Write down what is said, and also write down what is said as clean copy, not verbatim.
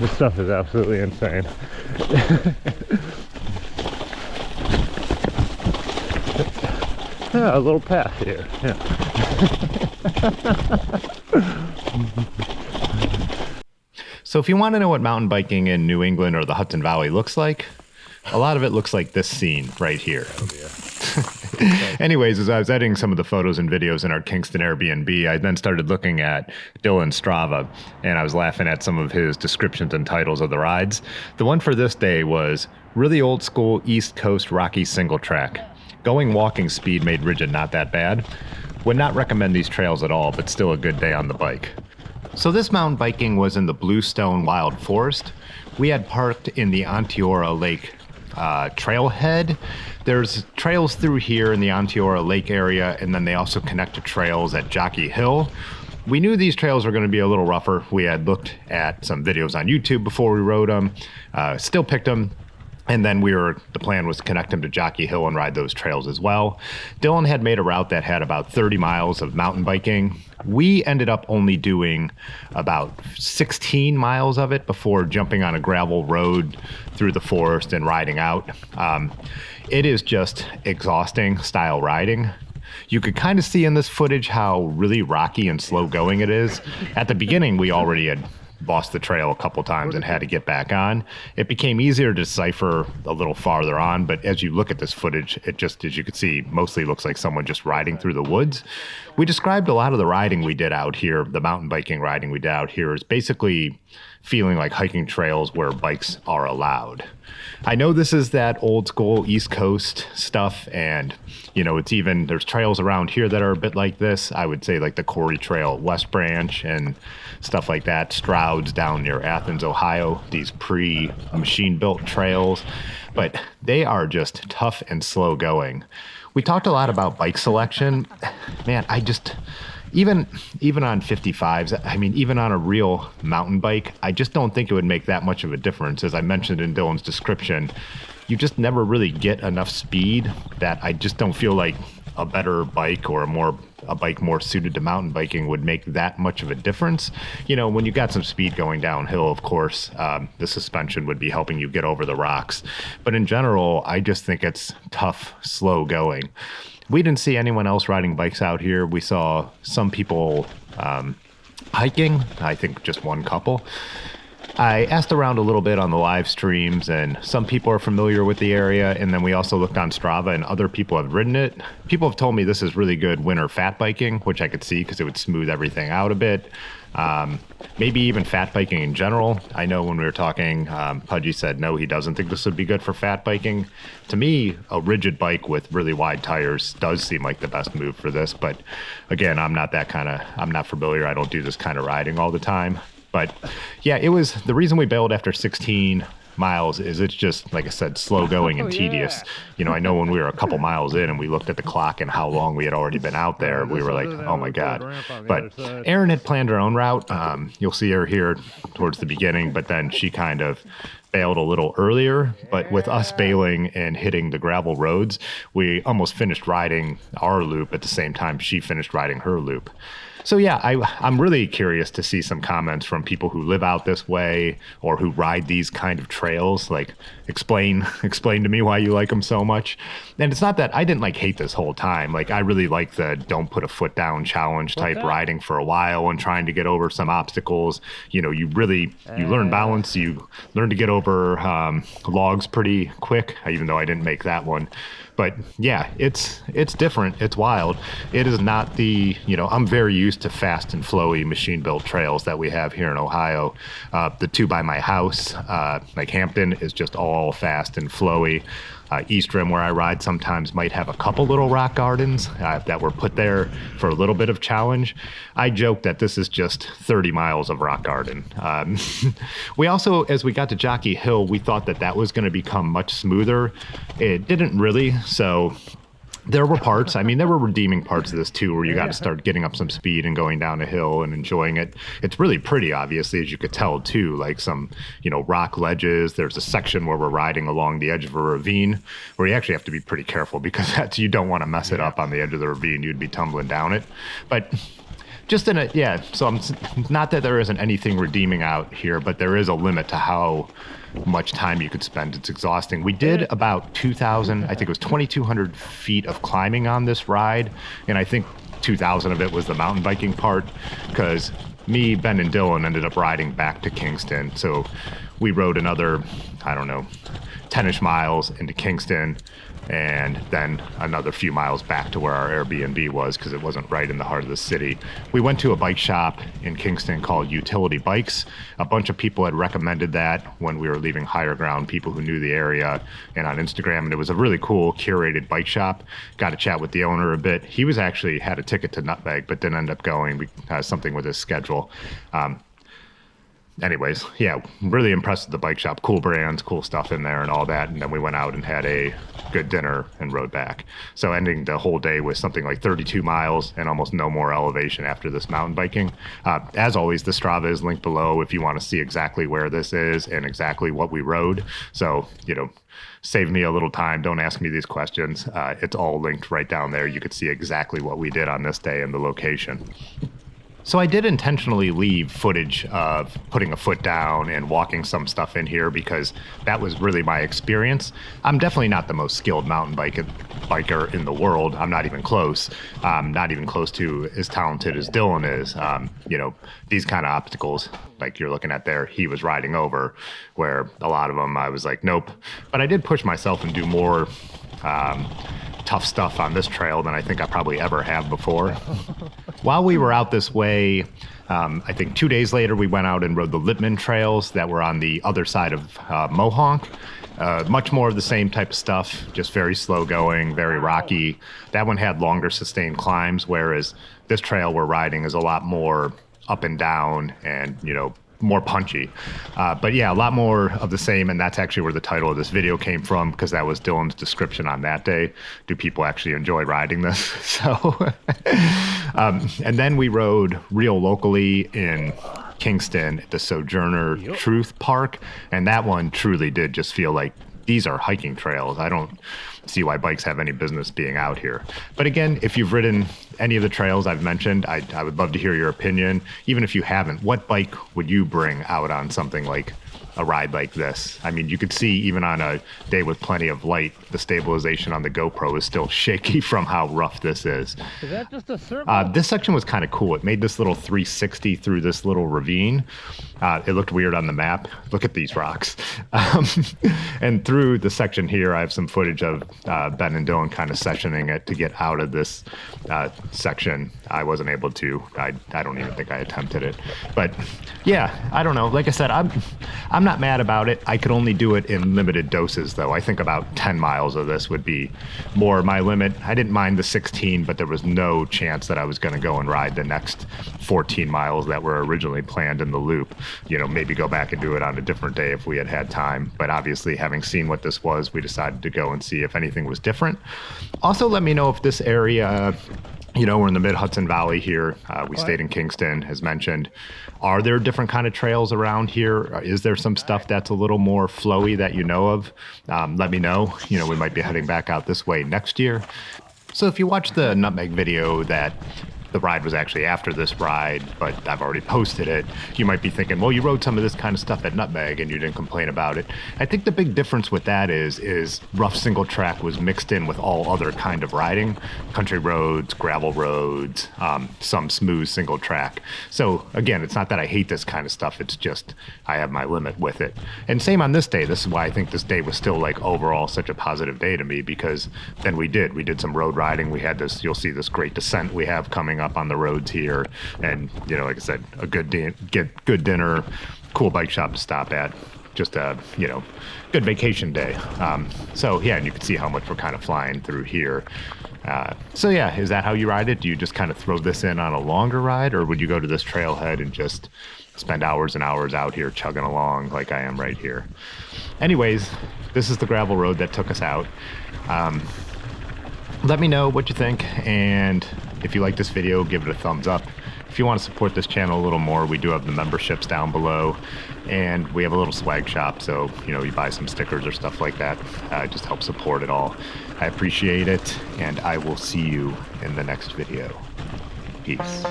This stuff is absolutely insane. Yeah, a little path here. Yeah. So if you want to know what mountain biking in New England or the Hudson Valley looks like, a lot of it looks like this scene right here. Anyways, as I was editing some of the photos and videos in our Kingston Airbnb, I then started looking at Dylan's Strava, and I was laughing at some of his descriptions and titles of the rides. The one for this day was really old school East Coast rocky single track. Going walking speed made rigid not that bad. Would not recommend these trails at all, but still a good day on the bike. So this mountain biking was in the Bluestone Wild Forest. We had parked in the Onteora Lake Trailhead. There's trails through here in the Onteora Lake area, and then they also connect to trails at Jockey Hill. We knew these trails were going to be a little rougher. We had looked at some videos on YouTube before we rode them, still picked them. And then the plan was to connect him to Jockey Hill and ride those trails as well. Dylan had made a route that had about 30 miles of mountain biking. We ended up only doing about 16 miles of it before jumping on a gravel road through the forest and riding out. It is just exhausting style riding. You could kind of see in this footage how really rocky and slow going it is. At the beginning, we already had lost the trail a couple times and had to get back on. It became easier to decipher a little farther on, but as you look at this footage, it just, as you can see, mostly looks like someone just riding through the woods. We described a lot of the riding we did out here, the mountain biking riding we did out here, as basically feeling like hiking trails where bikes are allowed. I know this is that old school East Coast stuff, and there's trails around here that are a bit like this. I would say like the Corey Trail, West Branch, and stuff like that. Stroud's down near Athens, Ohio, these pre-machine built trails, but they are just tough and slow going. We talked a lot about bike selection. Man, even on 55s, I mean, even on a real mountain bike, I just don't think it would make that much of a difference. As I mentioned in Dylan's description, you just never really get enough speed that I just don't feel like a better bike or a bike more suited to mountain biking would make that much of a difference. When you got some speed going downhill, of course, the suspension would be helping you get over the rocks. But in general, I just think it's tough, slow going. We didn't see anyone else riding bikes out here. We saw some people hiking, I think just one couple. I asked around a little bit on the live streams, and some people are familiar with the area, and then we also looked on Strava, and other people have ridden it. People have told me this is really good winter fat biking, which I could see because it would smooth everything out a bit. Maybe even fat biking in general. I know when we were talking, Pudgy said no, he doesn't think this would be good for fat biking. To me, a rigid bike with really wide tires does seem like the best move for this, but again, I'm not familiar. I don't do this kind of riding all the time. But yeah, it was the reason we bailed after 16 miles is it's just, like I said, slow going and tedious. I know when we were a couple miles in and we looked at the clock and how long we had already been out there, we were like, oh my God. But Erin had planned her own route. You'll see her here towards the beginning, but then she kind of bailed a little earlier. But with us bailing and hitting the gravel roads, we almost finished riding our loop at the same time she finished riding her loop. So yeah, I'm really curious to see some comments from people who live out this way or who ride these kind of trails. Like, explain to me why you like them so much. And it's not that I didn't hate this whole time. Like, I really like the don't put a foot down challenge type riding for a while and trying to get over some obstacles. You learn balance. You learn to get over logs pretty quick, even though I didn't make that one. But yeah, it's different. It's wild. It is not I'm very used to fast and flowy machine built trails that we have here in Ohio. The two by my house, like Hampton, is just all fast and flowy. East Rim, where I ride, sometimes might have a couple little rock gardens that were put there for a little bit of challenge. I joke that this is just 30 miles of rock garden. We also, as we got to Jockey Hill, we thought that was going to become much smoother. It didn't really, so there were parts, there were redeeming parts of this too, where you got to start getting up some speed and going down a hill and enjoying it. It's really pretty, obviously, as you could tell too, like some, rock ledges. There's a section where we're riding along the edge of a ravine where you actually have to be pretty careful because you don't want to mess it up on the edge of the ravine. You'd be tumbling down it. But Just in a, yeah. So not that there isn't anything redeeming out here, but there is a limit to how much time you could spend. It's exhausting. We did about 2,000, I think it was 2,200 feet of climbing on this ride. And I think 2,000 of it was the mountain biking part, because me, Ben, and Dylan ended up riding back to Kingston. So we rode another, I don't know, 10-ish miles into Kingston, and then another few miles back to where our Airbnb was, because it wasn't right in the heart of the city. We went to a bike shop in Kingston called Utility Bikes. A bunch of people had recommended that when we were leaving Higher Ground, people who knew the area, and on Instagram. And it was a really cool curated bike shop. Got to chat with the owner a bit. He was actually had a ticket to Nutmeg, but didn't end up going, something with his schedule. Anyways, yeah, really impressed with the bike shop. Cool brands, cool stuff in there and all that. And then we went out and had a good dinner and rode back. So ending the whole day with something like 32 miles and almost no more elevation after this mountain biking. As always, the Strava is linked below if you want to see exactly where this is and exactly what we rode. So, save me a little time. Don't ask me these questions. It's all linked right down there. You could see exactly what we did on this day and the location. So I did intentionally leave footage of putting a foot down and walking some stuff in here, because that was really my experience. I'm definitely not the most skilled mountain biker in the world. I'm not even close. Not even close to as talented as Dylan is. These kind of obstacles like you're looking at there, he was riding over, where a lot of them I was like, nope. But I did push myself and do more tough stuff on this trail than I think I probably ever have before. While we were out this way, I think 2 days later, we went out and rode the Lippman trails that were on the other side of Mohonk. Much more of the same type of stuff, just very slow going, very rocky. That one had longer sustained climbs, whereas this trail we're riding is a lot more up and down and, more punchy. But yeah, a lot more of the same, and that's actually where the title of this video came from, because that was Dylan's description on that day. Do people actually enjoy riding this? So, and then we rode real locally in Kingston at the Sojourner Truth Park, and that one truly did just feel like these are hiking trails. I don't see why bikes have any business being out here. But again, if you've ridden any of the trails I've mentioned, I would love to hear your opinion. Even if you haven't, what bike would you bring out on something like a ride like this? I mean, you could see even on a day with plenty of light, the stabilization on the GoPro is still shaky from how rough this is. Is that just a circle? This section was kind of cool. It made this little 360 through this little ravine. It looked weird on the map. Look at these rocks. And through the section here, I have some footage of Ben and Dylan kind of sessioning it to get out of this section. I wasn't able to. I don't even think I attempted it. But yeah, I don't know. Like I said, I'm not mad about it. I could only do it in limited doses, though. I think about 10 miles of this would be more my limit. I didn't mind the 16, but there was no chance that I was going to go and ride the next 14 miles that were originally planned in the loop. Maybe go back and do it on a different day if we had had time. But obviously, having seen what this was, we decided to go and see if anything was different. Also, let me know if this area, we're in the mid-Hudson Valley here. We stayed in Kingston, as mentioned. Are there different kind of trails around here? Is there some stuff that's a little more flowy that you know of? Let me know. We might be heading back out this way next year. So if you watch the Nutmeg video that the ride was actually after this ride, but I've already posted it, you might be thinking, well, you rode some of this kind of stuff at Nutmeg and you didn't complain about it. I think the big difference with that is rough single track was mixed in with all other kind of riding, country roads, gravel roads, some smooth single track. So again, it's not that I hate this kind of stuff, it's just I have my limit with it. And same on this day. This is why I think this day was still like overall such a positive day to me, because then we did some road riding. We had this, you'll see this great descent we have coming up on the roads here, and like I said, a good dinner, cool bike shop to stop at, just a good vacation day. So yeah, and you can see how much we're kind of flying through here. So yeah, is that how you ride it? Do you just kind of throw this in on a longer ride, or would you go to this trailhead and just spend hours and hours out here chugging along like I am right here? Anyways, this is the gravel road that took us out. Let me know what you think, and if you like this video, give it a thumbs up. If you want to support this channel a little more, we do have the memberships down below, and we have a little swag shop, so you buy some stickers or stuff like that. Just help support it all. I appreciate it, and I will see you in the next video. Peace.